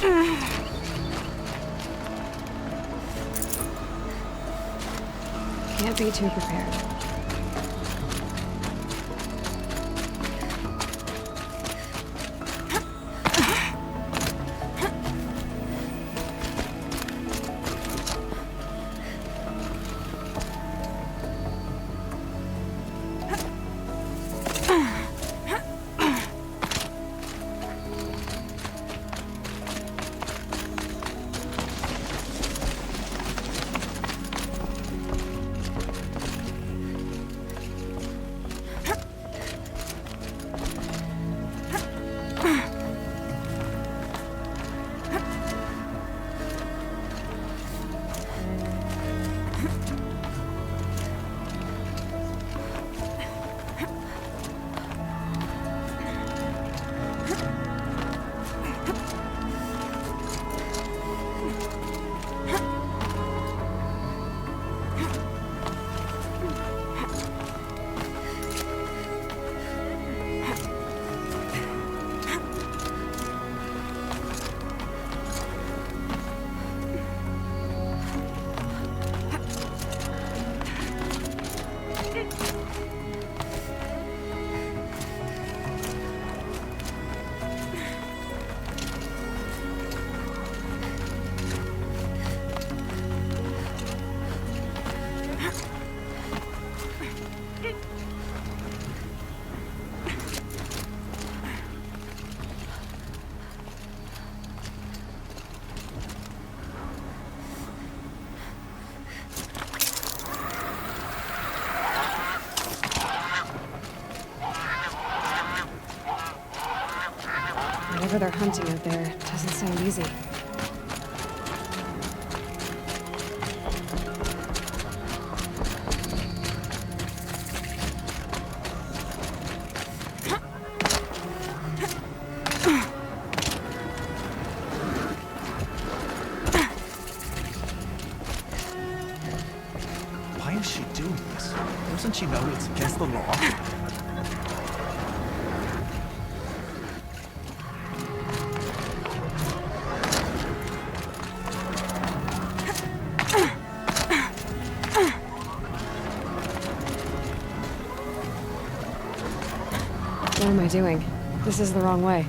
Can't be too prepared. Whatever they're hunting out there doesn't sound easy. Why is she doing this? Doesn't she know it's against the law? What am I doing? This is the wrong way.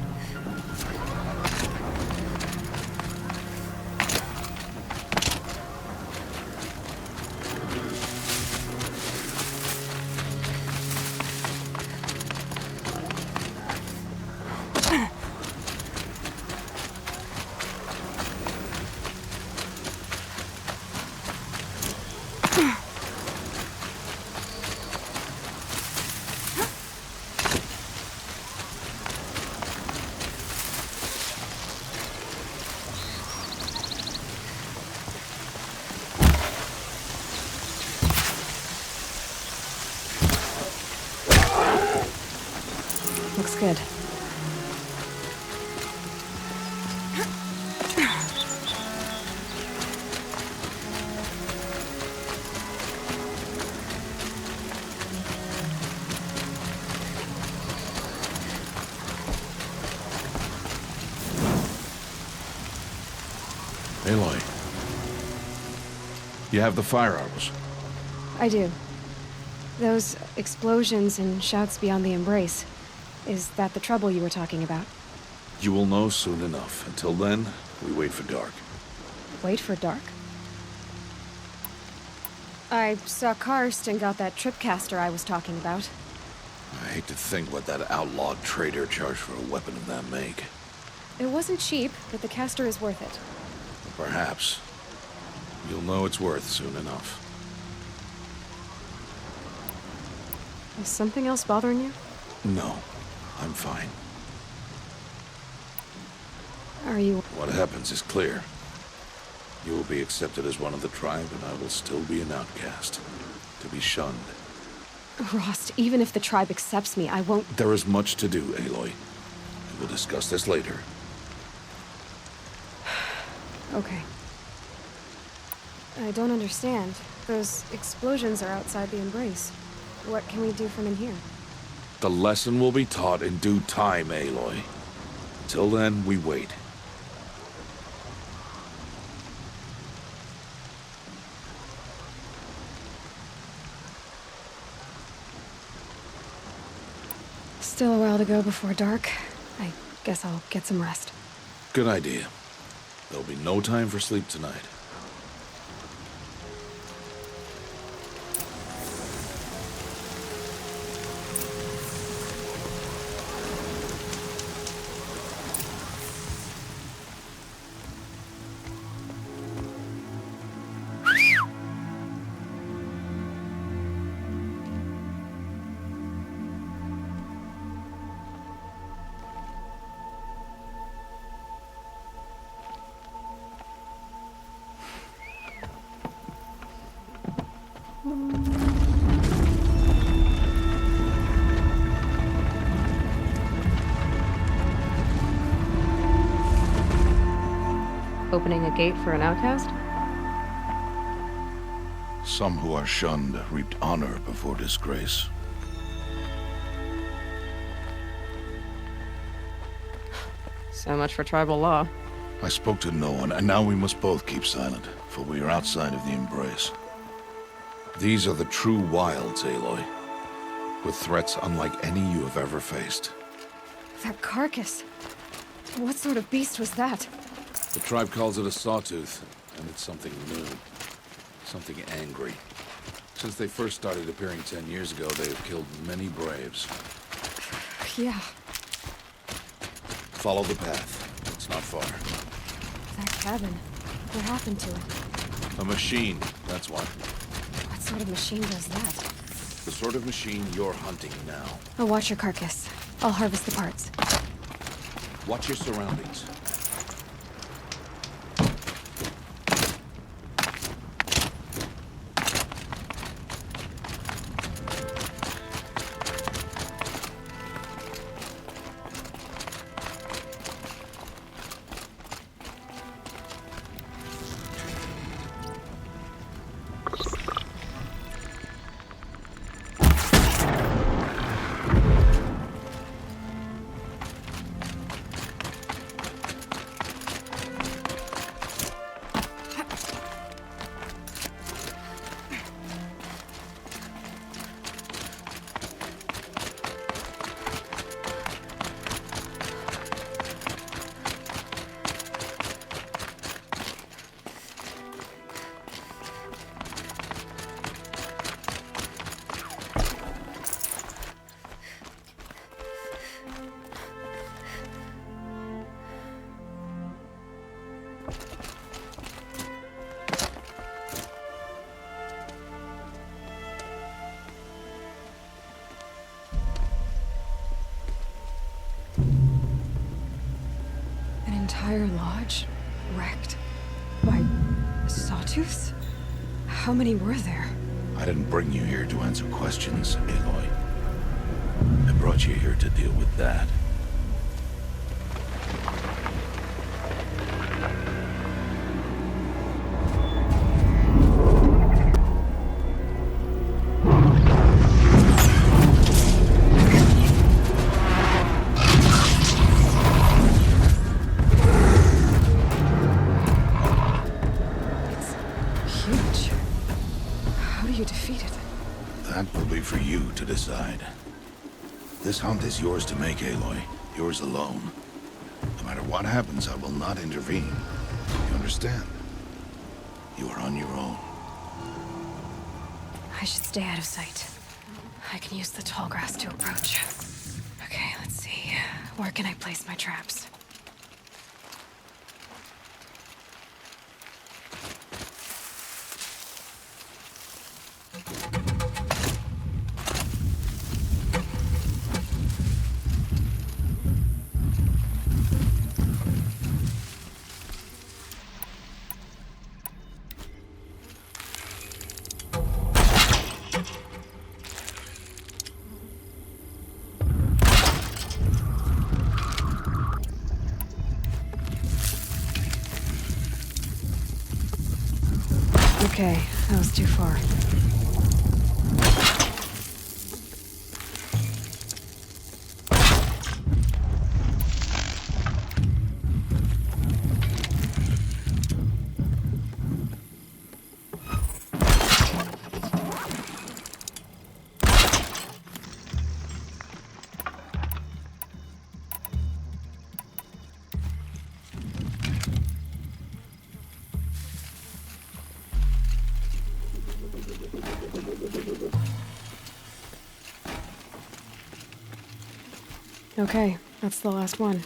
Looks good. Aloy, you have the fire arrows. I do. Those explosions and shouts beyond the embrace. Is that the trouble you were talking about? You will know soon enough. Until then, we wait for dark. Wait for dark? I saw Karst and got that tripcaster I was talking about. I hate to think what that outlawed trader charged for a weapon of that make. It wasn't cheap, but the caster is worth it. Perhaps. You'll know it's worth soon enough. Is something else bothering you? No, I'm fine. Are you... What happens is clear. You will be accepted as one of the tribe, and I will still be an outcast. To be shunned. Rost, even if the tribe accepts me, I won't... There is much to do, Aloy. We will discuss this later. Okay. I don't understand. Those explosions are outside the embrace. What can we do from in here? The lesson will be taught in due time, Aloy. Till then, we wait. Still a while to go before dark. I guess I'll get some rest. Good idea. There'll be no time for sleep tonight. Opening a gate for an outcast? Some who are shunned reaped honor before disgrace. So much for tribal law. I spoke to no one, and now we must both keep silent, for we are outside of the Embrace. These are the true wilds, Aloy, with threats unlike any you have ever faced. That carcass. What sort of beast was that? The tribe calls it a sawtooth, and it's something new. Something angry. Since they first started appearing 10 years ago, they have killed many braves. Yeah, Follow the path. It's not far. that cabin. What happened to it? A machine, that's what. What sort of machine does that? The sort of machine you're hunting now. I'll watch your carcass. I'll harvest the parts. Watch your surroundings. An entire lodge wrecked by sawtooths? How many were there? I didn't bring you here to answer questions, Aloy. I brought you here to deal with that. It's huge. How do you defeat it? That will be for you to decide. This hunt is yours to make, Aloy. Yours alone. No matter what happens, I will not intervene. You understand? You are on your own. I should stay out of sight. I can use the tall grass to approach. Okay, let's see. Where can I place my traps? Okay, that was too far. Okay, that's the last one.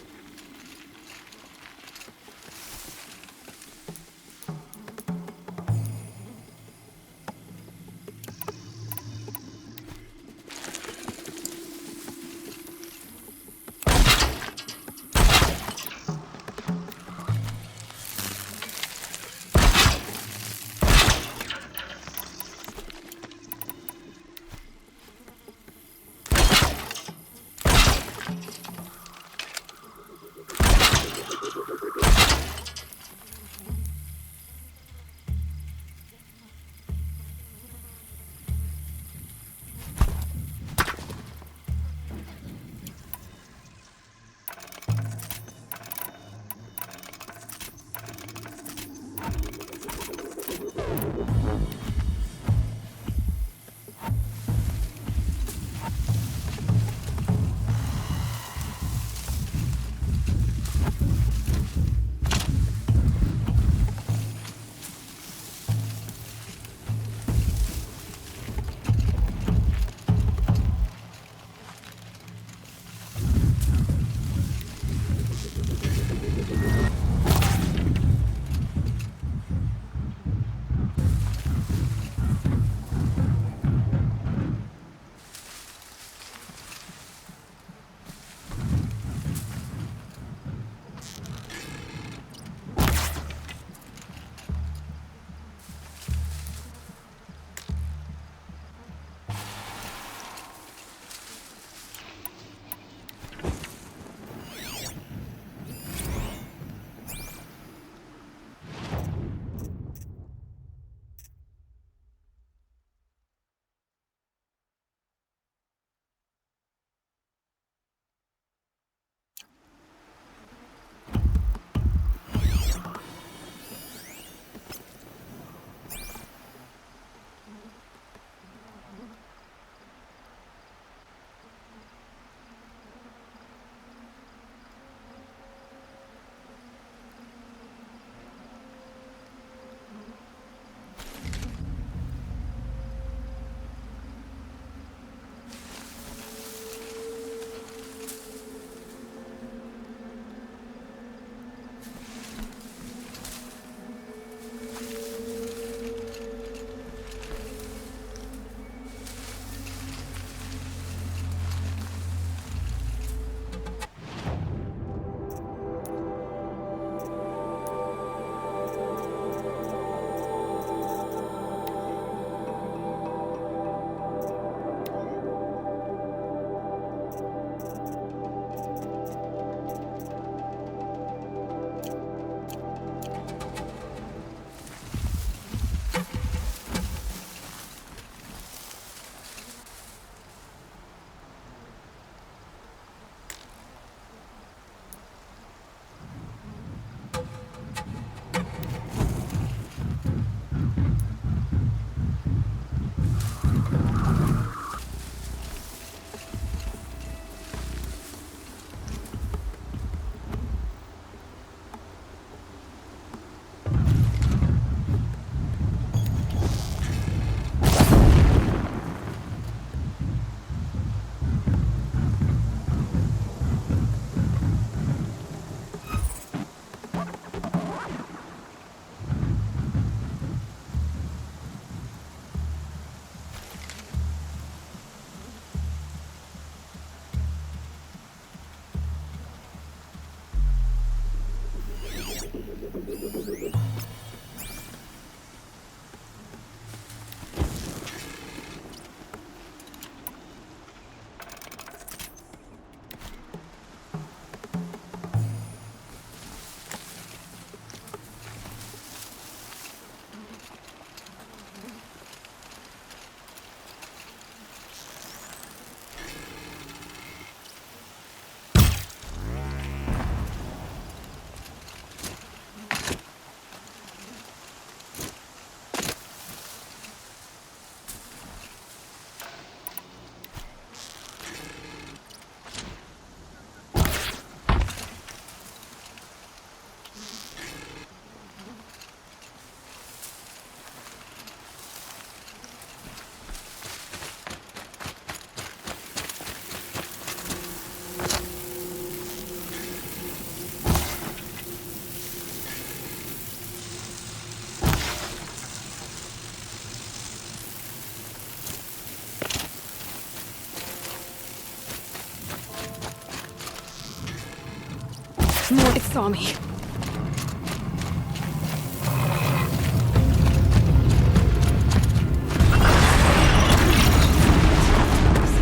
More, it saw me. See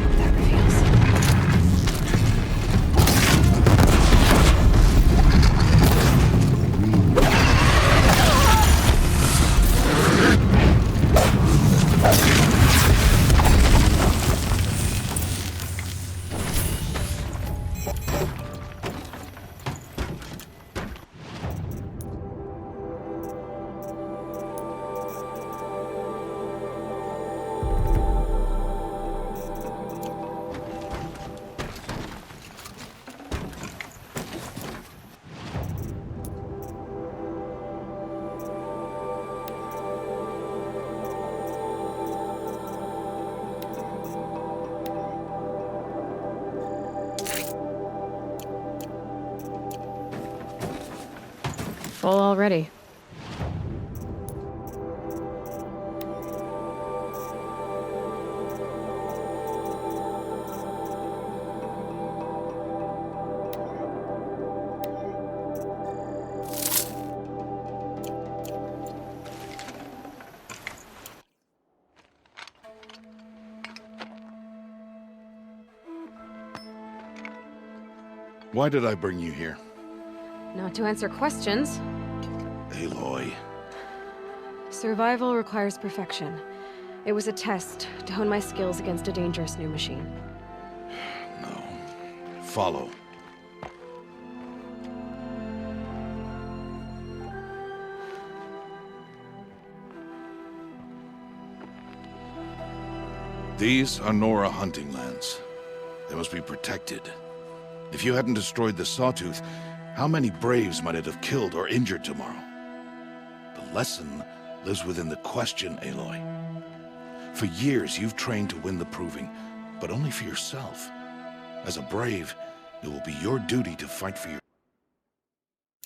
what that reveals. Full already. Why did I bring you here? Not to answer questions. Aloy. Survival requires perfection. It was a test to hone my skills against a dangerous new machine. No. Follow. These are Nora hunting lands. They must be protected. If you hadn't destroyed the Sawtooth, how many Braves might it have killed or injured tomorrow? The lesson lives within the question, Aloy. For years, you've trained to win the Proving, but only for yourself. As a Brave, it will be your duty to fight for your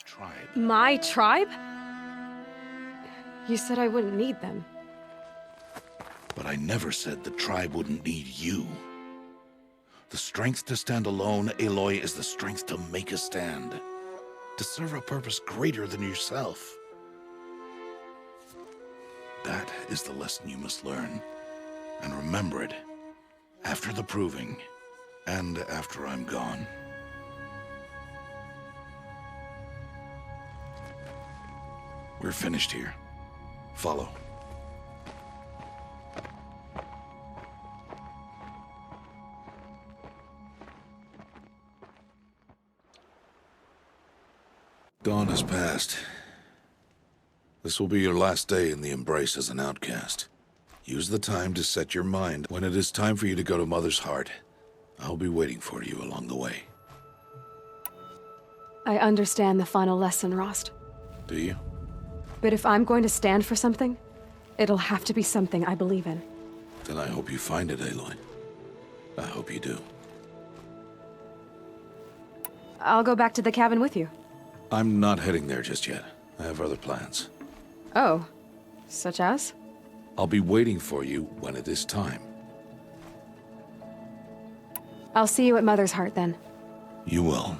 tribe. My tribe? You said I wouldn't need them. But I never said the tribe wouldn't need you. The strength to stand alone, Aloy, is the strength to make a stand. To serve a purpose greater than yourself. That is the lesson you must learn. And remember it. After the Proving. And after I'm gone. We're finished here. Follow. Dawn has passed. This will be your last day in the Embrace as an outcast. Use the time to set your mind. When it is time for you to go to Mother's Heart, I'll be waiting for you along the way. I understand the final lesson, Rost. Do you? But if I'm going to stand for something, it'll have to be something I believe in. Then I hope you find it, Aloy. I hope you do. I'll go back to the cabin with you. I'm not heading there just yet. I have other plans. Oh, such as? I'll be waiting for you when it is time. I'll see you at Mother's Heart then. You will.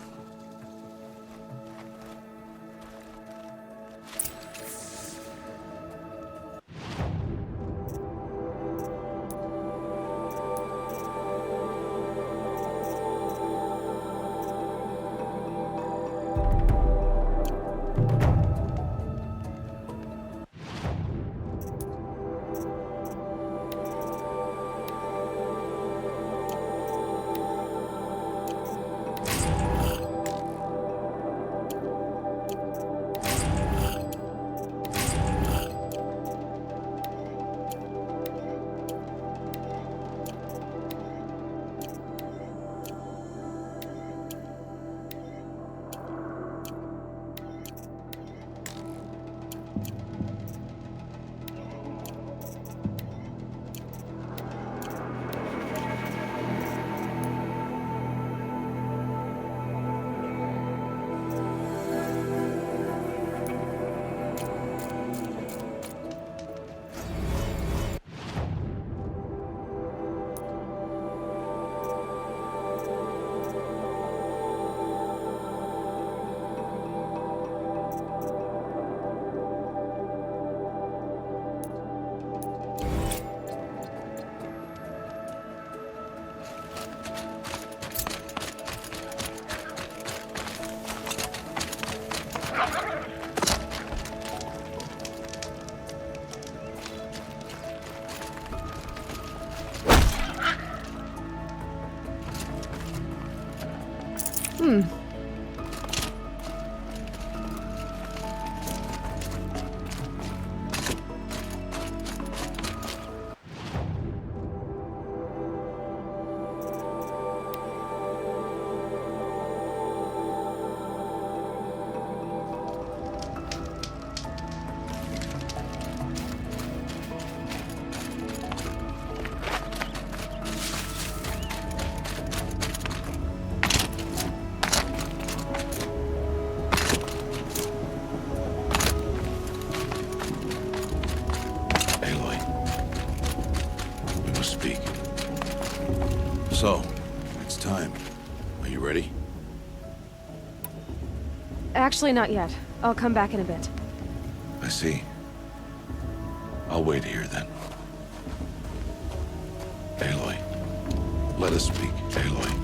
Hmm. Aloy, we must speak. So, it's time. Are you ready? Actually, not yet. I'll come back in a bit. I see. I'll wait here then. Aloy, let us speak. Aloy.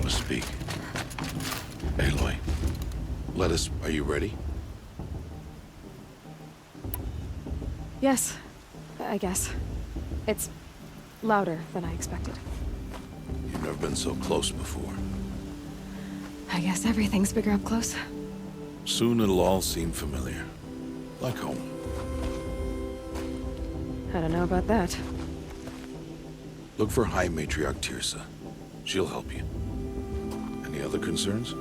Speak. Aloy, let us... Are you ready? Yes, I guess. It's louder than I expected. You've never been so close before. I guess everything's bigger up close. Soon it'll all seem familiar. Like home. I don't know about that. Look for High Matriarch Teersa. She'll help you. Any other concerns?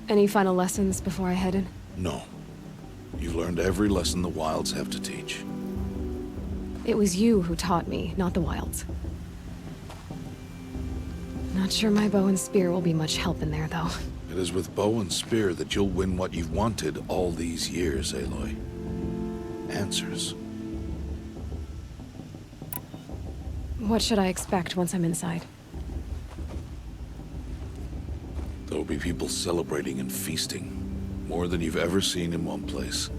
Any final lessons before I head in? No. You've learned every lesson the Wilds have to teach. It was you who taught me, not the Wilds. Not sure my bow and spear will be much help in there, though. It is with bow and spear that you'll win what you've wanted all these years, Aloy. Answers. What should I expect once I'm inside? There'll be people celebrating and feasting. More than you've ever seen in one place.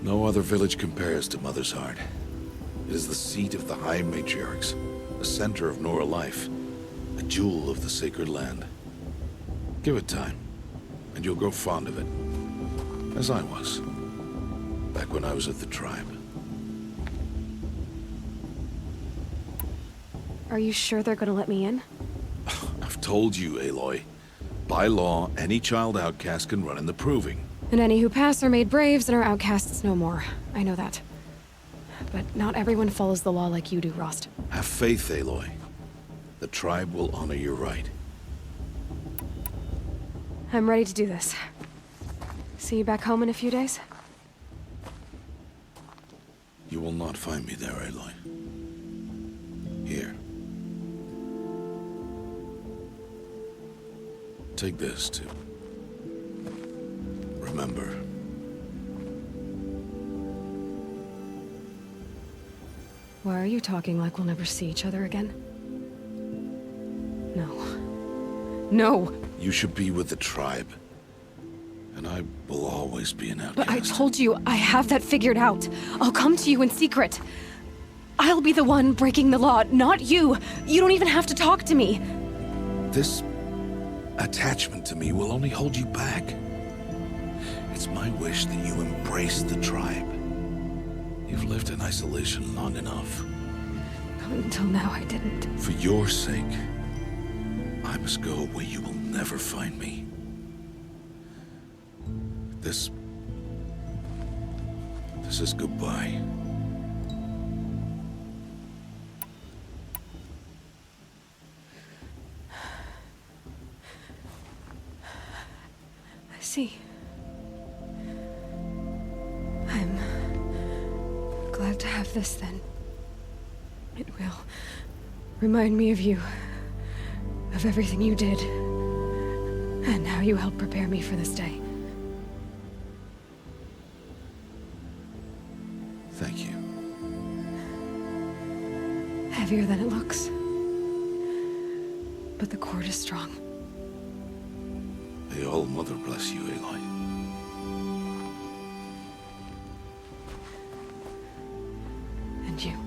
No other village compares to Mother's Heart. It is the seat of the High Matriarchs, the center of Nora life, a jewel of the sacred land. Give it time, and you'll grow fond of it. As I was, back when I was at the tribe. Are you sure they're gonna let me in? I've told you, Aloy. By law, any child outcast can run in the Proving. And any who pass are made braves and are outcasts no more. I know that. But not everyone follows the law like you do, Rost. Have faith, Aloy. The tribe will honor your right. I'm ready to do this. See you back home in a few days? You will not find me there, Aloy. Here. Take this, too. Remember. Why are you talking like we'll never see each other again? No. No! You should be with the tribe. And I will always be an outcast. But I told you, I have that figured out. I'll come to you in secret. I'll be the one breaking the law, not you. You don't even have to talk to me. This attachment to me will only hold you back. It's my wish that you embrace the tribe. You've lived in isolation long enough. Until now, I didn't. For your sake, I must go where you will never find me. This is goodbye. I see. I'm glad to have this then. It will remind me of you, of everything you did, and how you helped prepare me for this day. Thank you. Heavier than it looks. But the cord is strong. May All Mother bless you, Aloy. And you.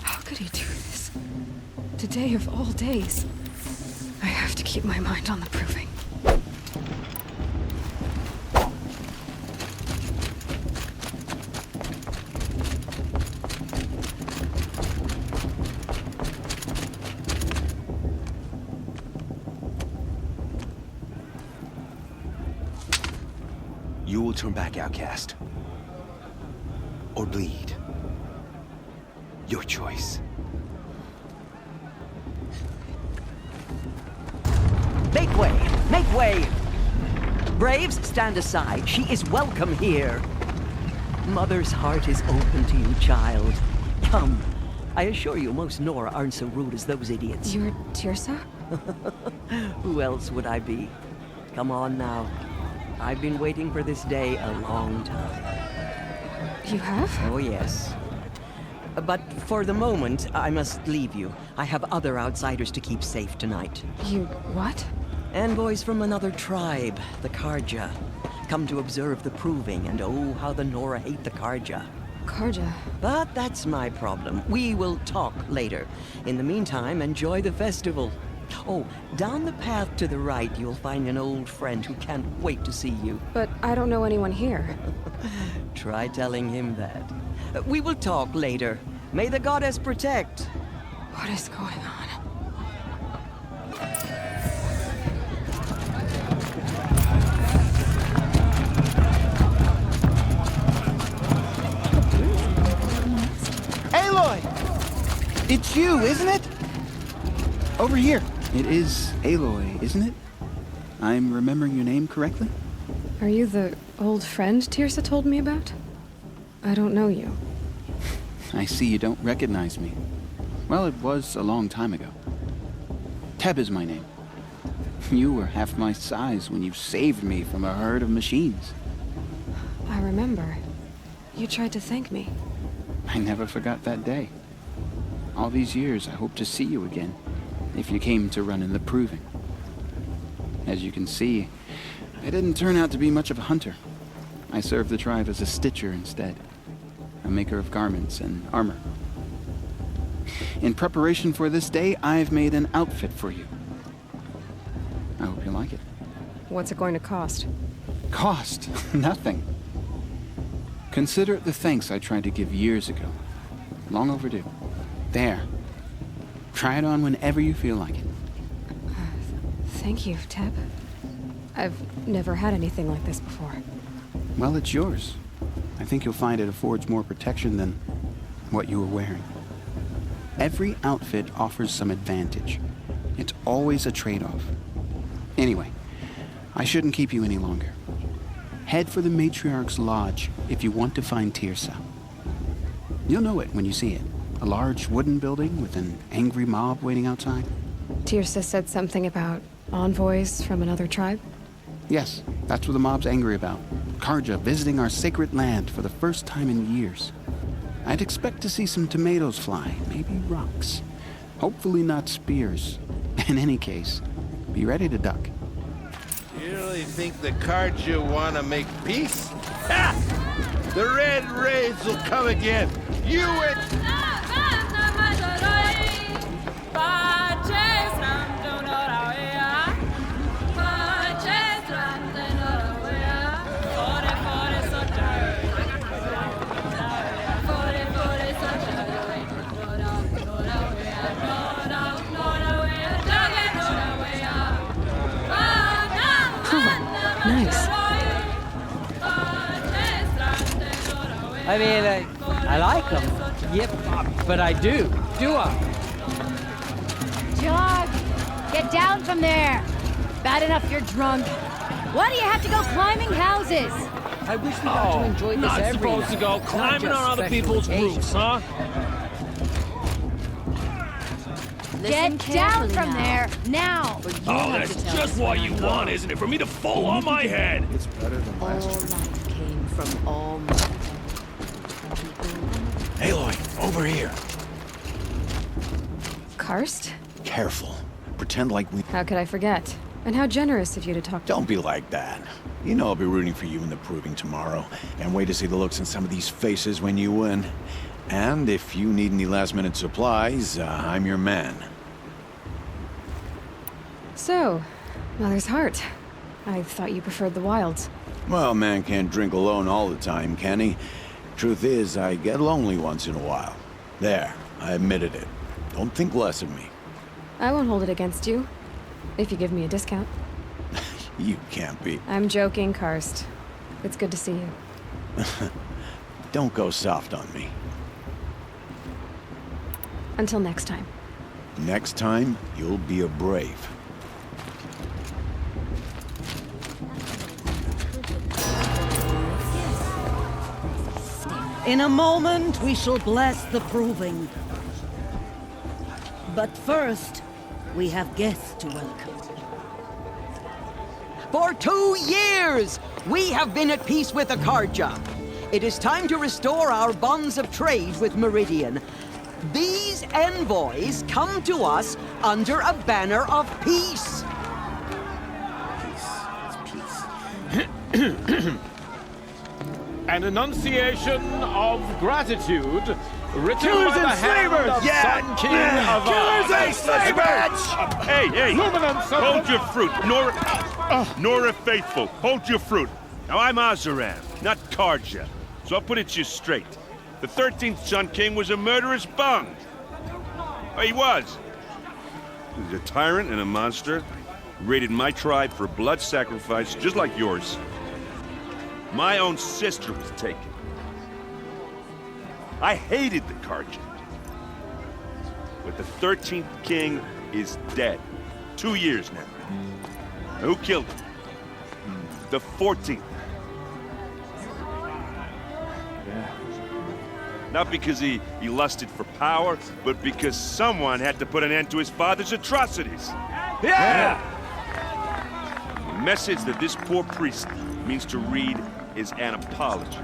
How could he do this? Today of all days. I have to keep my mind on the proving. You will turn back, outcast. Or bleed. Your choice. Make way! Make way! Braves, stand aside. She is welcome here. Mother's heart is open to you, child. Come. I assure you, most Nora aren't so rude as those idiots. You're Teersa? Who else would I be? Come on now. I've been waiting for this day a long time. You have? Oh, yes. But for the moment, I must leave you. I have other outsiders to keep safe tonight. You what? Envoys from another tribe, the Carja. Come to observe the proving, and oh, how the Nora hate the Carja. Carja. But that's my problem. We will talk later. In the meantime, enjoy the festival. Oh, down the path to the right, you'll find an old friend who can't wait to see you. But I don't know anyone here. Try telling him that. We will talk later. May the goddess protect. What is going on? Aloy! It's you, isn't it? Over here. It is Aloy, isn't it? I'm remembering your name correctly? Are you the old friend Teersa told me about? I don't know you. I see you don't recognize me. Well, it was a long time ago. Teb is my name. You were half my size when you saved me from a herd of machines. I remember. You tried to thank me. I never forgot that day. All these years, I hope to see you again, if you came to run in the proving. As you can see, I didn't turn out to be much of a hunter. I served the tribe as a stitcher instead, a maker of garments and armor. In preparation for this day, I've made an outfit for you. I hope you like it. What's it going to cost? Cost? Nothing. Consider it the thanks I tried to give years ago. Long overdue. There. Try it on whenever you feel like it. Thank you, Teb. I've never had anything like this before. Well, it's yours. I think you'll find it affords more protection than what you were wearing. Every outfit offers some advantage. It's always a trade-off. Anyway, I shouldn't keep you any longer. Head for the Matriarch's Lodge if you want to find Teersa. You'll know it when you see it. A large wooden building with an angry mob waiting outside. Tirsa said something about envoys from another tribe? Yes, that's what the mob's angry about. Karja visiting our sacred land for the first time in years. I'd expect to see some tomatoes fly, maybe rocks. Hopefully not spears. In any case, be ready to duck. You really think the Karja want to make peace? Ha! The Red Raids will come again. You and... Nice. I mean, I like them. Yep, but I do. Do I? Jog! Get down from there! Bad enough you're drunk. Why do you have to go climbing houses? I wish we got to enjoy this Not every supposed night. to go Not climbing just on other special people's occasions. roofs, huh? Get down from there, now! Oh, that's just what you want, isn't it? For me to fall on my head! It's better than All life came from all Aloy, over here. Karst? Careful. Pretend like we... How could I forget? And how generous of you to talk to Don't be like that. You know I'll be rooting for you in the proving tomorrow. And wait to see the looks in some of these faces when you win. And if you need any last-minute supplies, I'm your man. So, Mother's Heart. I thought you preferred the wilds. Well, man can't drink alone all the time, can he? Truth is, I get lonely once in a while. There, I admitted it. Don't think less of me. I won't hold it against you. If you give me a discount. You can't be. I'm joking, Karst. It's good to see you. Don't go soft on me. Until next time. Next time, you'll be a brave. In a moment, we shall bless the proving. But first, we have guests to welcome. For 2 years, we have been at peace with the Karja. It is time to restore our bonds of trade with Meridian. These envoys come to us under a banner of peace. An enunciation of gratitude written Killers by the and hand slavers! of Yeah! Sun King of Killers and slavers! Hey, hey! Luminance of Hold your fruit, Nora Faithful. Hold your fruit. Now I'm Azaram, not Karja, so I'll put it to you straight. The 13th Sun King was a murderous bung. Oh, he was. He was a tyrant and a monster. He raided my tribe for blood sacrifice, just like yours. My own sister was taken. I hated the Karja. But the 13th king is dead. 2 years now. Who killed him? The 14th. Not because he lusted for power, but because someone had to put an end to his father's atrocities. Yeah! The message that this poor priest means to read is an apology.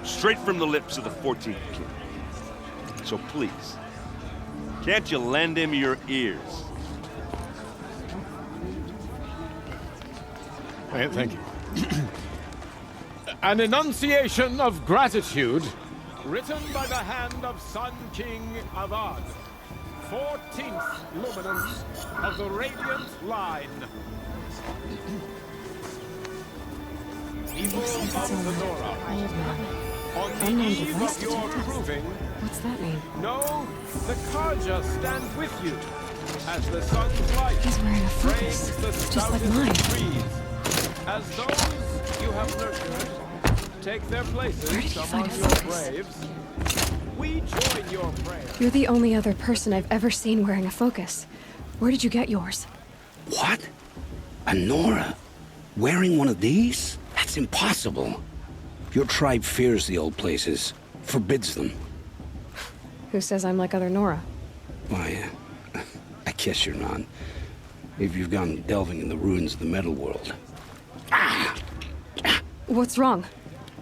Straight from the lips of the 14th king. So please, can't you lend him your ears? Thank you. An enunciation of gratitude written by the hand of Sun King Avad, 14th luminance of the Radiant Line. People Looks like it's of the a Nora, old man. on the Unknown eve device of your detected. proving, What's that mean? know the Karja stand with you as the sun's light He's wearing a frames focus, the just like stoutest mine. trees. As those you have nurtured take their places Where did he among find a your focus? graves, we join your prayer. You're the only other person I've ever seen wearing a focus. Where did you get yours? What? A Nora? Wearing one of these? That's impossible. Your tribe fears the old places, forbids them. Who says I'm like other Nora? Why, I kiss you're none. If you've gone delving in the ruins of the metal world. What's wrong?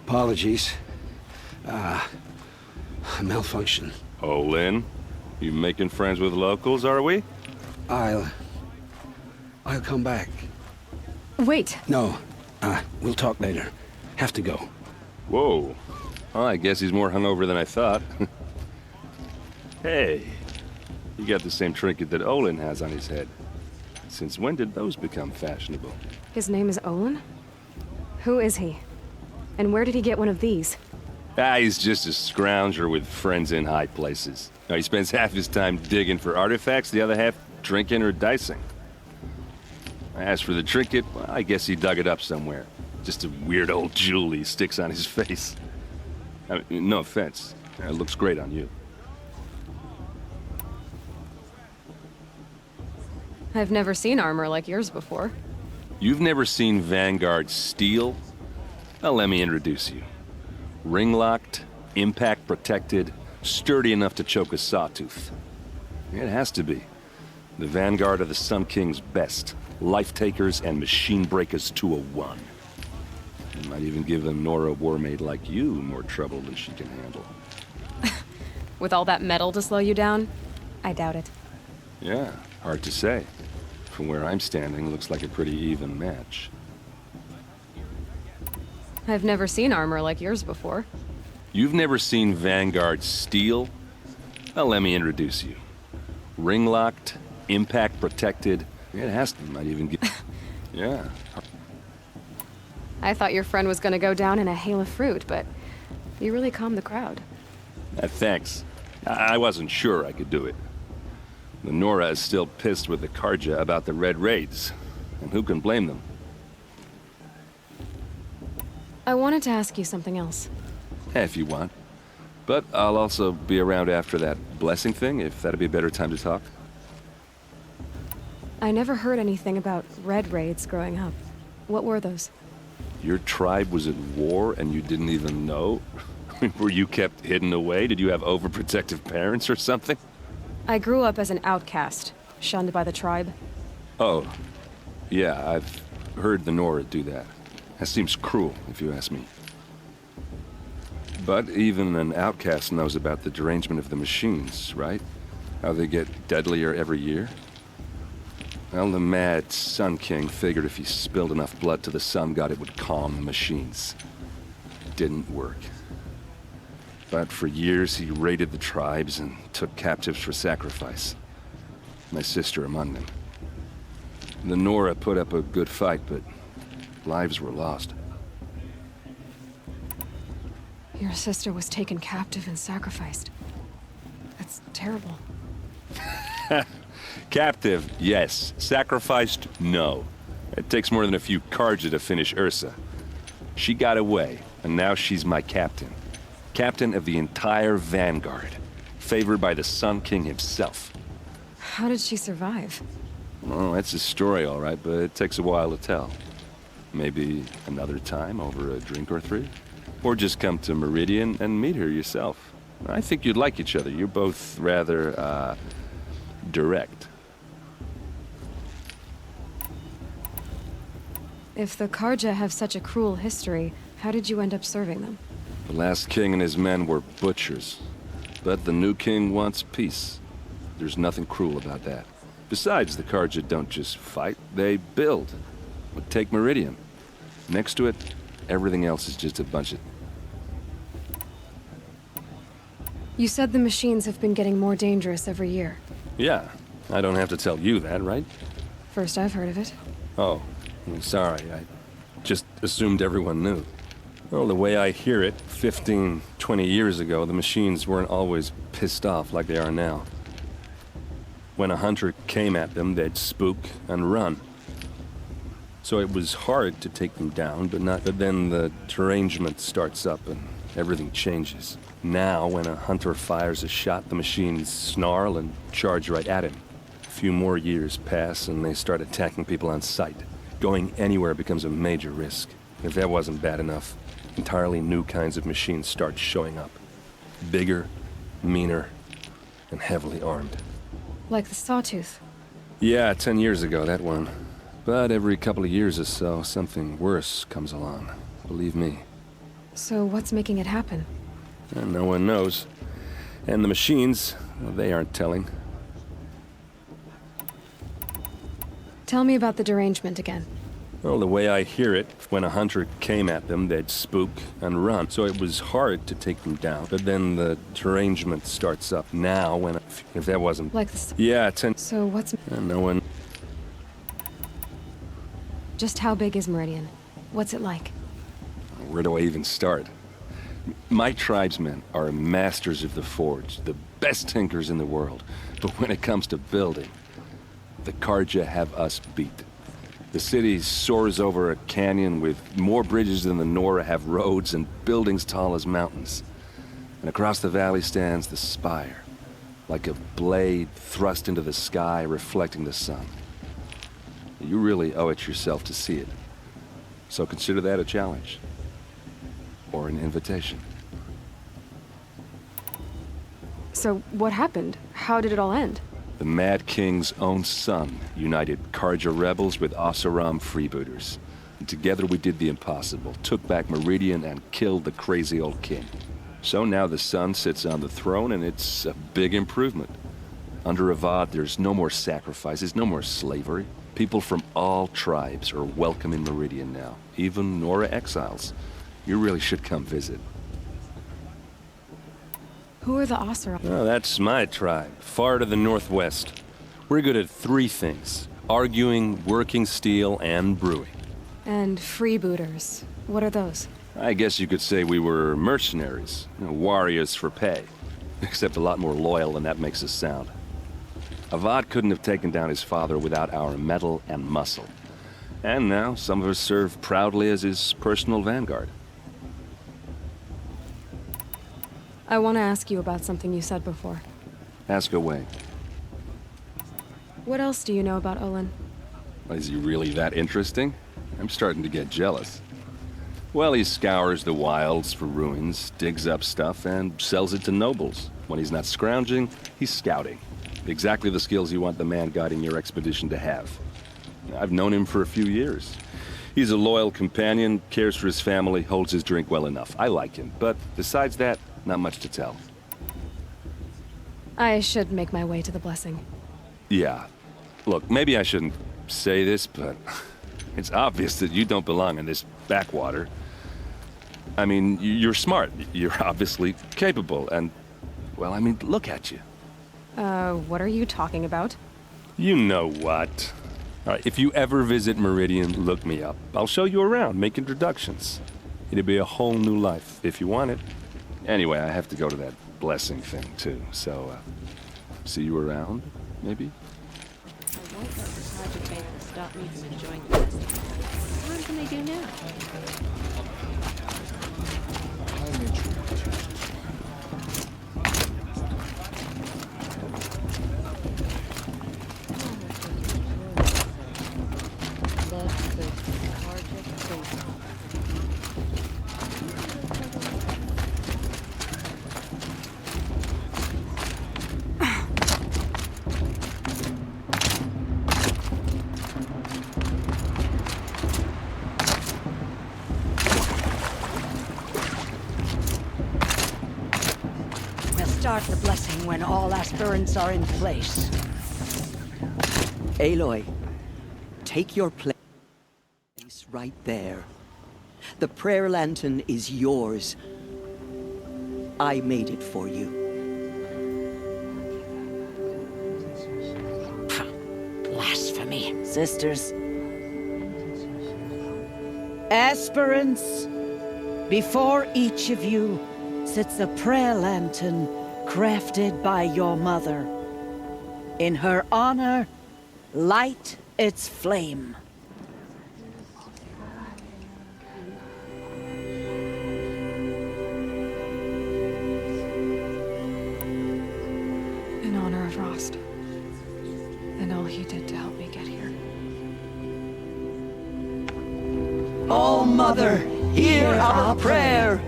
Apologies. A malfunction. Olin, you making friends with locals, are we? I'll come back. Wait. No. We'll talk later. Have to go. Whoa. Well, I guess he's more hungover than I thought. Hey, you got the same trinket that Olin has on his head. Since when did those become fashionable? His name is Olin? Who is he? And where did he get one of these? He's just a scrounger with friends in high places. Now, he spends half his time digging for artifacts, the other half drinking or dicing. As for the trinket, well, I guess he dug it up somewhere. Just a weird old jewel he sticks on his face. I mean, no offense. It looks great on you. I've never seen armor like yours before. You've never seen Vanguard steel? Well, let me introduce you. Ring-locked, impact-protected, sturdy enough to choke a sawtooth. It has to be. The Vanguard of the Sun King's best. Life-takers and machine breakers to a one. It might even give a Nora Warmaid like you more trouble than she can handle. With all that metal to slow you down? I doubt it. Yeah, hard to say. From where I'm standing, looks like a pretty even match. I've never seen armor like yours before. You've never seen Vanguard steel? Well, let me introduce you. Ring-locked, impact-protected. It has to, might even get... Yeah. I thought your friend was gonna go down in a hail of fruit, but you really calmed the crowd. Thanks. I wasn't sure I could do it. The Nora is still pissed with the Karja about the Red Raids, and who can blame them? I wanted to ask you something else. If you want. But I'll also be around after that blessing thing, if that'd be a better time to talk. I never heard anything about Red Raids growing up. What were those? Your tribe was at war and you didn't even know? Were you kept hidden away? Did you have overprotective parents or something? I grew up as an outcast, shunned by the tribe. Oh, yeah, I've heard the Nora do that. That seems cruel, if you ask me. But even an outcast knows about the derangement of the machines, right? How they get deadlier every year? Well, the mad Sun King figured if he spilled enough blood to the Sun God, it would calm the machines. It didn't work. But for years, he raided the tribes and took captives for sacrifice. My sister among them. The Nora put up a good fight, but lives were lost. Your sister was taken captive and sacrificed. That's terrible. Captive, yes. Sacrificed, no. It takes more than a few Karja to finish Ursa. She got away, and now she's my captain. Captain of the entire Vanguard. Favored by the Sun King himself. How did she survive? Oh, that's a story, all right, but it takes a while to tell. Maybe another time over a drink or three? Or just come to Meridian and meet her yourself. I think you'd like each other. You're both rather, direct. If the Karja have such a cruel history, how did you end up serving them? The last king and his men were butchers. But the new king wants peace. There's nothing cruel about that. Besides, the Karja don't just fight, they build. But take Meridian. Next to it, everything else is just a bunch of... You said the machines have been getting more dangerous every year. Yeah, I don't have to tell you that, right? First I've heard of it. Oh, I'm sorry. I just assumed everyone knew. Well, the way I hear it, 15, 20 years ago, the machines weren't always pissed off like they are now. When a hunter came at them, they'd spook and run. So it was hard to take them down, but then the derangement starts up and everything changes. Now, when a hunter fires a shot, the machines snarl and charge right at him. A few more years pass and they start attacking people on sight. Going anywhere becomes a major risk. If that wasn't bad enough, entirely new kinds of machines start showing up. Bigger, meaner, and heavily armed. Like the Sawtooth. Yeah, 10 years ago, that one. But every couple of years or so, something worse comes along. Believe me. So what's making it happen? And no one knows. And the machines, well, they aren't telling. Tell me about the derangement again. Well, the way I hear it, when a hunter came at them, they'd spook and run. So it was hard to take them down. But then the derangement starts up now when... If that wasn't... Like this... Yeah, 10... So what's... And no one... Just how big is Meridian? What's it like? Where do I even start? My tribesmen are masters of the forge, the best tinkers in the world. But when it comes to building, the Carja have us beat. The city soars over a canyon with more bridges than the Nora have roads and buildings tall as mountains. And across the valley stands the spire, like a blade thrust into the sky reflecting the sun. You really owe it yourself to see it. So consider that a challenge. Or an invitation. So what happened? How did it all end? The Mad King's own son united Carja rebels with Oseram freebooters. And together we did the impossible, took back Meridian and killed the crazy old king. So now the son sits on the throne and it's a big improvement. Under Avad, there's no more sacrifices, no more slavery. People from all tribes are welcome in Meridian now, even Nora exiles. You really should come visit. Who are the Oseram? Oh, that's my tribe, far to the northwest. We're good at 3 things: arguing, working steel, and brewing. And freebooters. What are those? I guess you could say we were mercenaries, warriors for pay. Except a lot more loyal than that makes us sound. Avad couldn't have taken down his father without our metal and muscle. And now some of us serve proudly as his personal vanguard. I want to ask you about something you said before. Ask away. What else do you know about Olin? Is he really that interesting? I'm starting to get jealous. Well, he scours the wilds for ruins, digs up stuff, and sells it to nobles. When he's not scrounging, he's scouting. Exactly the skills you want the man guiding your expedition to have. I've known him for a few years. He's a loyal companion, cares for his family, holds his drink well enough. I like him, but besides that, not much to tell. I should make my way to the blessing. Yeah. Look, maybe I shouldn't say this, but it's obvious that you don't belong in this backwater. I mean, you're smart. You're obviously capable, and, well, I mean, look at you. What are you talking about? You know what. All right, if you ever visit Meridian, look me up. I'll show you around, make introductions. It'll be a whole new life, if you want it. Anyway, I have to go to that blessing thing, too, so, see you around, maybe? I won't let the Carja faithful stop me from enjoying the festival. What can they do now? Start the blessing when all aspirants are in place. Aloy, take your place right there. The prayer lantern is yours. I made it for you. Blasphemy. Sisters. Aspirants, before each of you sits a prayer lantern crafted by your mother. In her honor, light its flame. In honor of Rost. And all he did to help me get here. Oh, Mother, hear our prayer.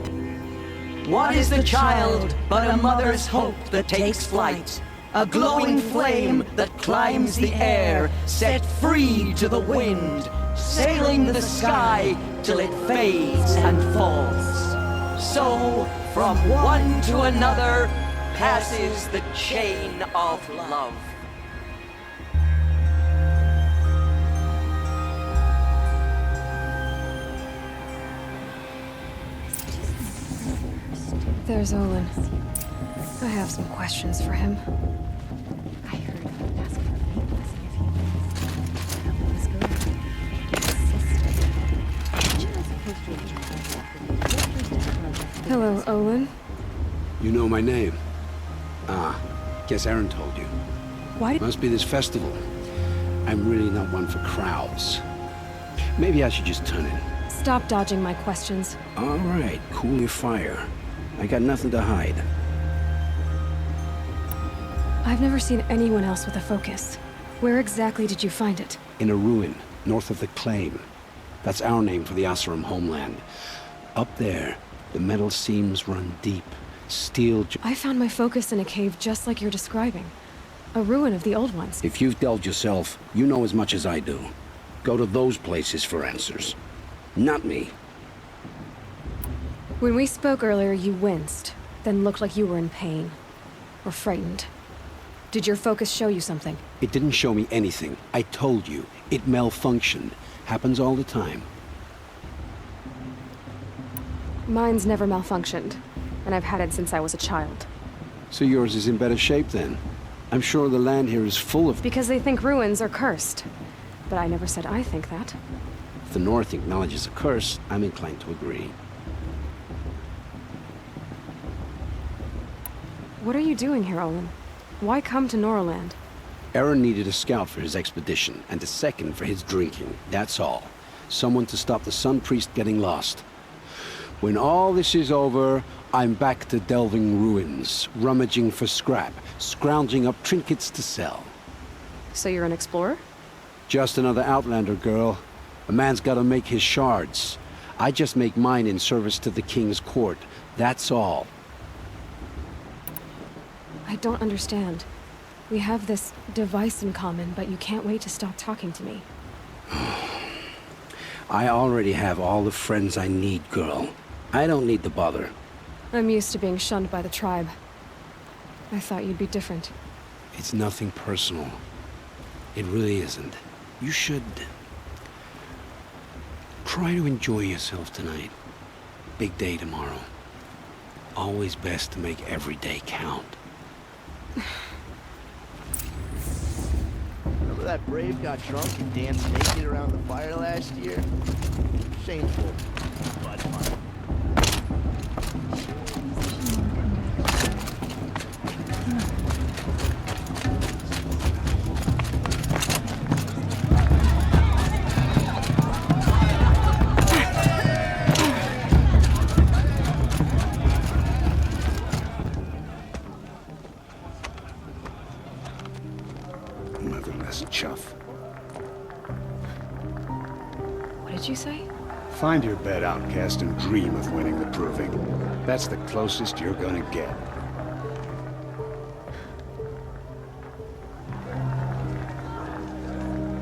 What is the child but a mother's hope that takes flight? a glowing flame that climbs the air, set free to the wind, sailing the sky till it fades and falls. So, from one to another, passes the chain of love. There's Olin. I have some questions for him. I heard him ask for a paint blessing if he was going to sister. Hello, Olin. You know my name? Ah, guess Aaron told you. Why? Must be this festival. I'm really not one for crowds. Maybe I should just turn in. Stop dodging my questions. All right, cool your fire. I got nothing to hide. I've never seen anyone else with a focus. Where exactly did you find it? In a ruin, north of the Claim. That's our name for the Oseram homeland. Up there, the metal seams run deep. Steel... I found my focus in a cave just like you're describing. A ruin of the old ones. If you've delved yourself, you know as much as I do. Go to those places for answers. Not me. When we spoke earlier, you winced, then looked like you were in pain. Or frightened. Did your focus show you something? It didn't show me anything. I told you. It malfunctioned. Happens all the time. Mine's never malfunctioned, and I've had it since I was a child. So yours is in better shape then? I'm sure the land here is full of... Because they think ruins are cursed. But I never said I think that. If the North acknowledges a curse, I'm inclined to agree. What are you doing here, Olin? Why come to Norland? Aaron needed a scout for his expedition, and a second for his drinking. That's all. Someone to stop the Sun Priest getting lost. When all this is over, I'm back to delving ruins, rummaging for scrap, scrounging up trinkets to sell. So you're an explorer? Just another Outlander, girl. A man's gotta make his shards. I just make mine in service to the King's court. That's all. I don't understand. We have this device in common, but you can't wait to stop talking to me. I already have all the friends I need, girl. I don't need the bother. I'm used to being shunned by the tribe. I thought you'd be different. It's nothing personal. It really isn't. You should... try to enjoy yourself tonight. Big day tomorrow. Always best to make every day count. Remember that Brave got drunk and danced naked around the fire last year? Shameful, but fun. Chuff. What did you say? Find your bed, outcast, and dream of winning the Proving. That's the closest you're gonna get.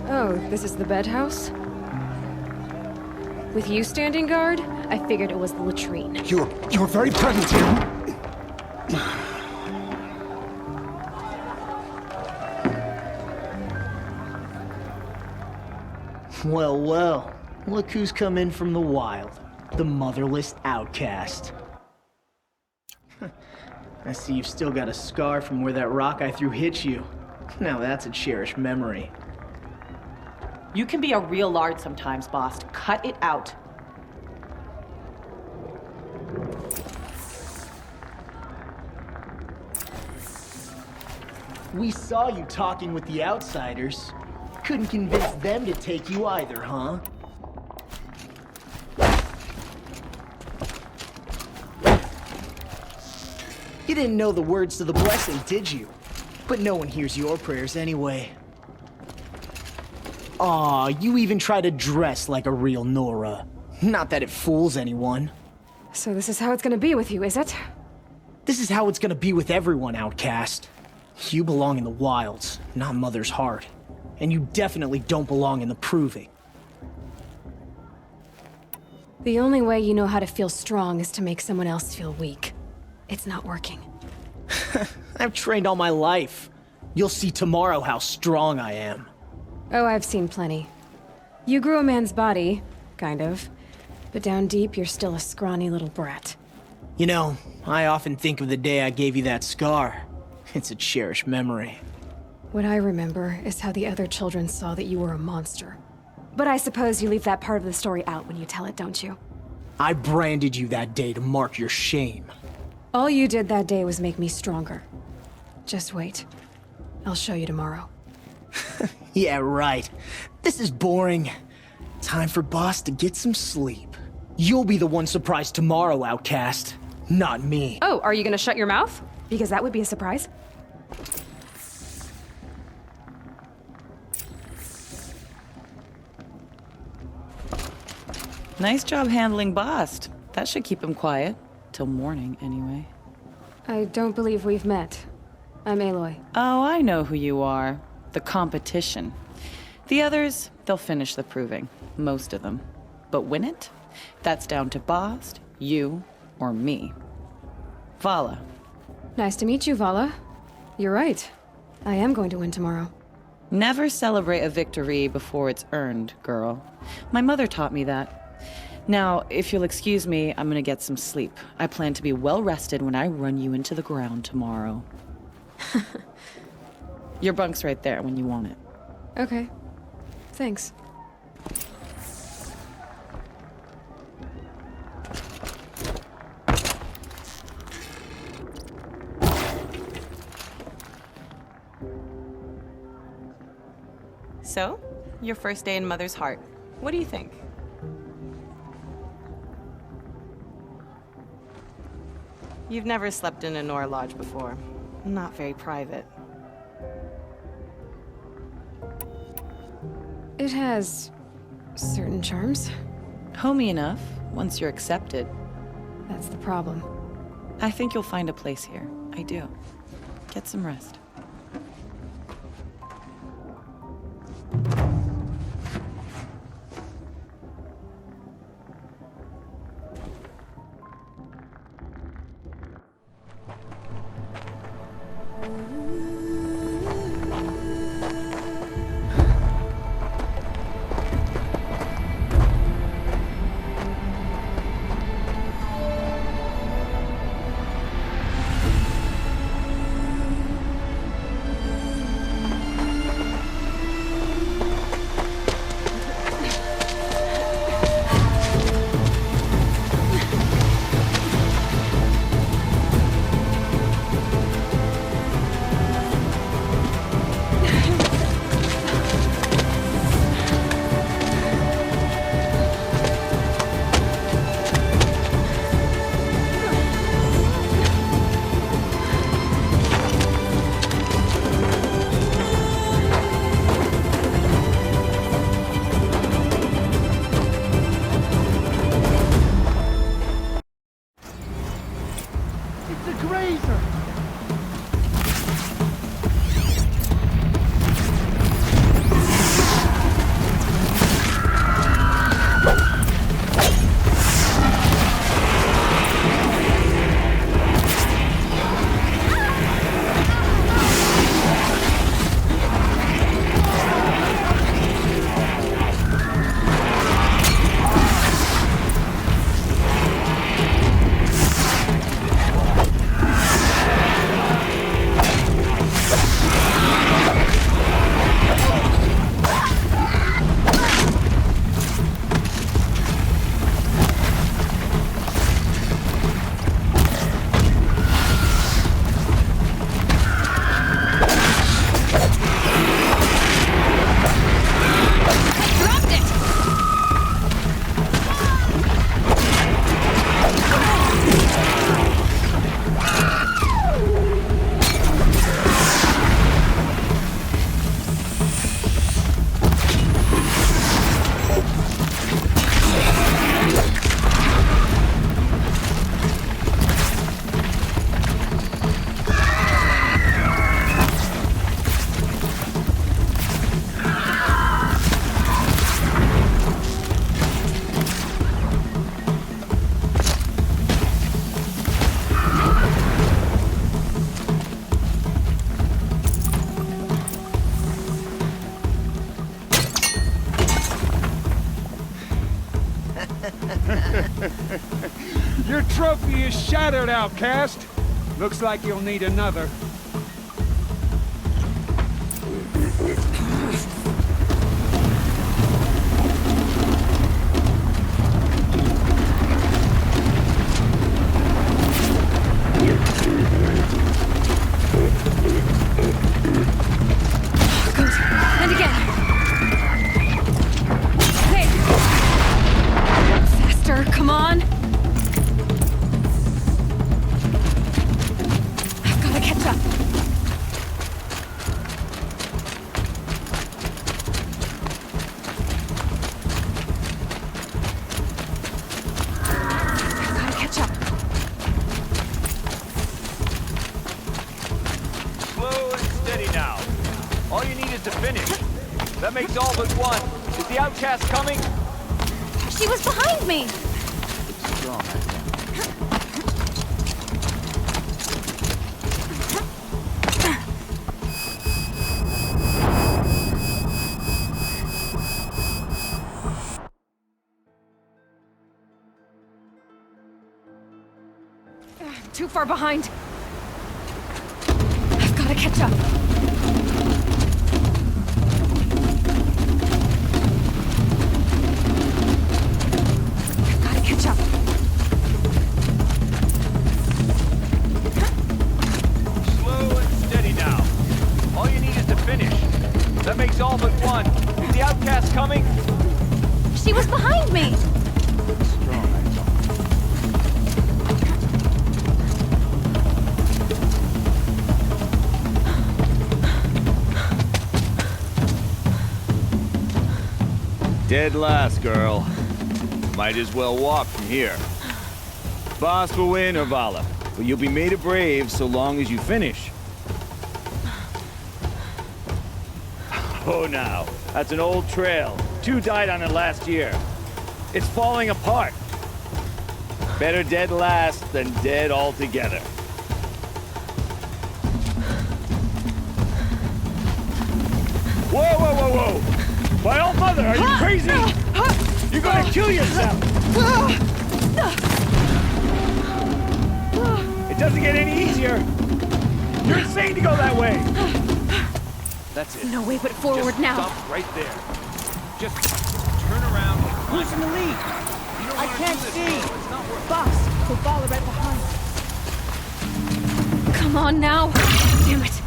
Oh, this is the bed house? With you standing guard, I figured it was the latrine. You're very present here. Well, well. Look who's come in from the wild. The motherless outcast. I see you've still got a scar from where that rock I threw hit you. Now that's a cherished memory. You can be a real lard sometimes, boss. Cut it out. We saw you talking with the outsiders. Couldn't convince them to take you either, huh? You didn't know the words to the blessing, did you? But no one hears your prayers anyway. Aw, you even try to dress like a real Nora. Not that it fools anyone. So this is how it's gonna be with you, is it? This is how it's gonna be with everyone, outcast. You belong in the wilds, not Mother's Heart. And you definitely don't belong in the Proving. The only way you know how to feel strong is to make someone else feel weak. It's not working. I've trained all my life. You'll see tomorrow how strong I am. Oh, I've seen plenty. You grew a man's body, kind of. But down deep, you're still a scrawny little brat. You know, I often think of the day I gave you that scar. It's a cherished memory. What I remember is how the other children saw that you were a monster. But I suppose you leave that part of the story out when you tell it, don't you? I branded you that day to mark your shame. All you did that day was make me stronger. Just wait. I'll show you tomorrow. Yeah, right. This is boring. Time for Boss to get some sleep. You'll be the one surprised tomorrow, Outcast. Not me. Oh, are you gonna shut your mouth? Because that would be a surprise. Nice job handling Bast. That should keep him quiet. Till morning, anyway. I don't believe we've met. I'm Aloy. Oh, I know who you are. The competition. The others, they'll finish the proving. Most of them. But win it? That's down to Bast, you, or me. Vala. Nice to meet you, Vala. You're right. I am going to win tomorrow. Never celebrate a victory before it's earned, girl. My mother taught me that. Now, if you'll excuse me, I'm gonna get some sleep. I plan to be well rested when I run you into the ground tomorrow. Your bunk's right there when you want it. Okay. Thanks. So, your first day in Mother's Heart. What do you think? You've never slept in a Nora Lodge before. Not very private. It has certain charms. Homey enough, once you're accepted. That's the problem. I think you'll find a place here. I do. Get some rest. Your trophy is shattered, outcast. Looks like you'll need another. Good. And again. There. Faster, come on. I've got to catch up. I've got to catch up. Slow and steady now. All you need is to finish. That makes all but one. Is the outcast coming? She was behind me. Strong. Too far behind. I've got to catch up. I've got to catch up. Slow and steady now. All you need is to finish. That makes all but one. Is the outcast coming? She was behind me. Strong. Dead last, girl. Might as well walk from here. Boss will win or Vala, but you'll be made a brave so long as you finish. Oh, now. That's an old trail. 2 died on it last year. It's falling apart. Better dead last than dead altogether. Whoa, whoa, whoa, whoa! My old mother, are you crazy? You're gonna kill yourself! It doesn't get any easier! You're insane to go that way! That's it. No way but forward Just now. Stop right there. Just turn around. Who's in the lead? I can't see. Boss, so Vala right behind. Come on now. Damn it.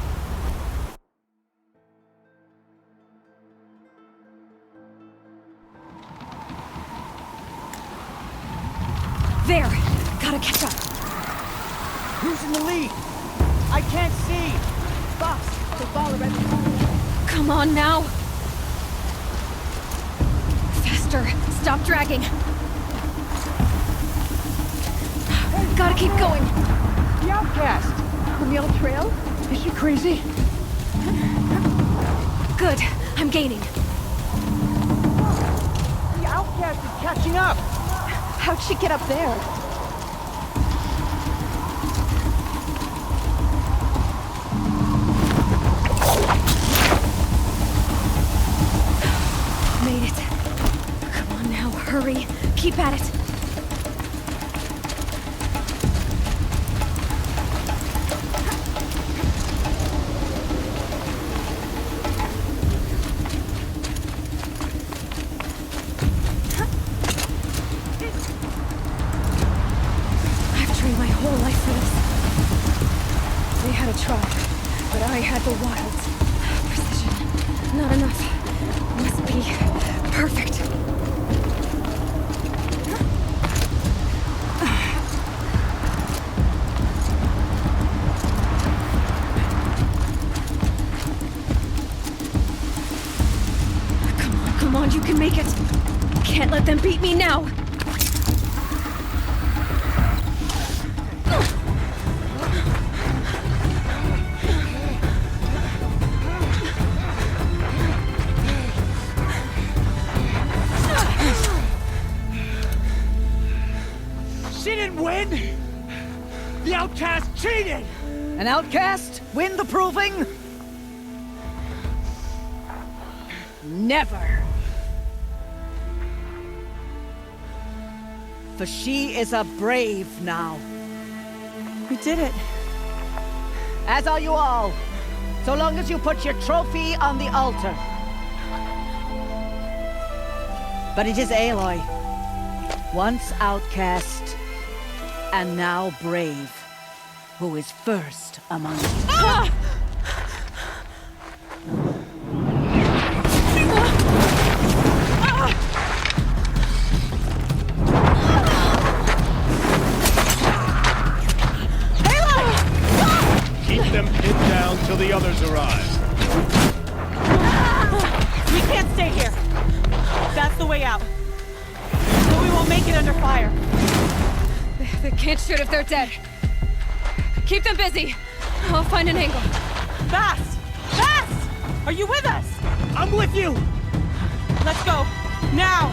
There. Gotta catch up. Who's in the lead? I can't see. Boss, so Vala right behind. Come on now. Faster. Stop dragging. Gotta keep going. The outcast. From the old trail? Is she crazy? Good. I'm gaining. The outcast is catching up. How'd she get up there? Made it. Come on now, hurry. Keep at it. I've trained my whole life for this. They had a tribe, but I had the wilds. Precision. Not enough. Must be perfect. Come on, you can make it. Can't let them beat me now. She didn't win! The outcast cheated! An outcast? Win the proving? Never. For she is a brave now. We did it. As are you all. So long as you put your trophy on the altar. But it is Aloy. Once outcast, and now brave, who is first among you. Ah! Keep them pinned down till the others arrive. We can't stay here. That's the way out. But we won't make it under fire. They can't shoot if they're dead. Keep them busy. I'll find an angle. Fast! Fast! Are you with us? I'm with you! Let's go. Now!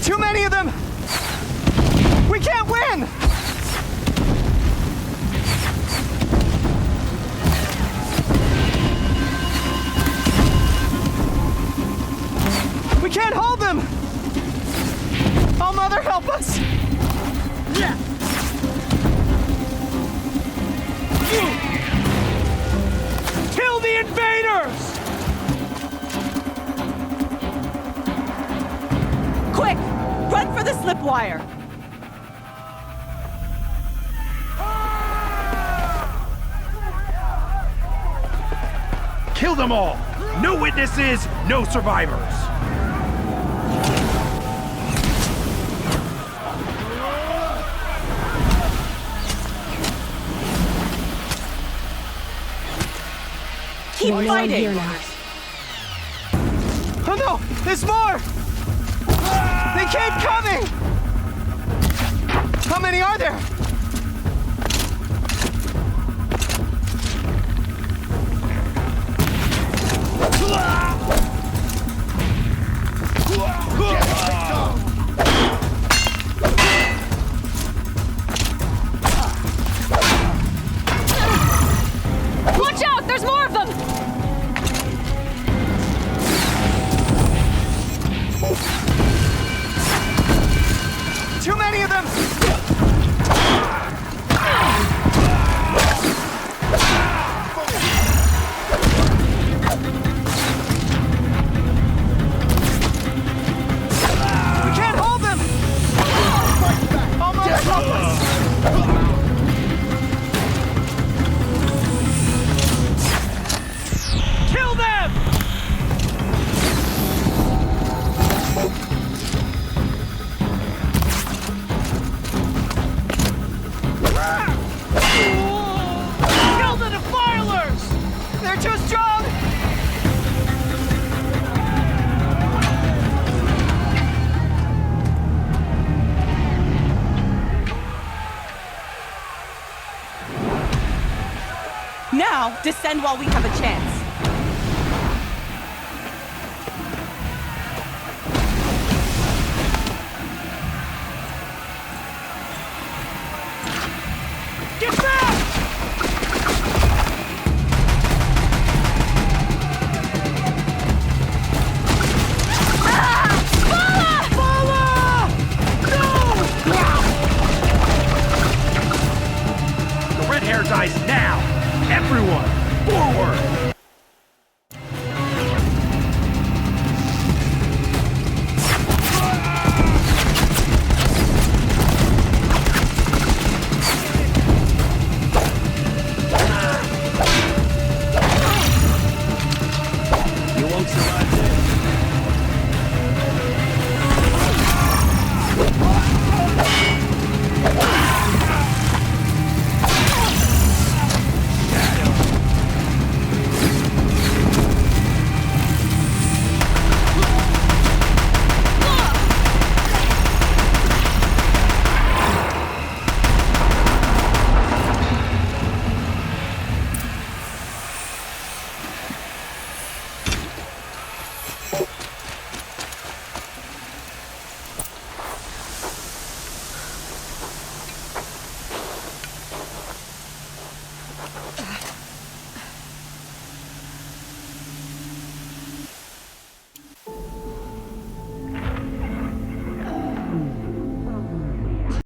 Too many of them! We can't win! We can't hold them! Oh, Mother, help us! Yeah. Kill the invaders! Quick! Run for the slip wire! Kill them all! No witnesses, no survivors! Keep fighting! Here now. Oh no! There's more! They keep coming! How many are there? Watch out! There's more of them! Too many of them! We can't hold them! Oh, Mother, help us! Kill them! Kill the defilers! They're too strong! Now, descend while we have a chance. Get back! The red hair dies now! Everyone, forward!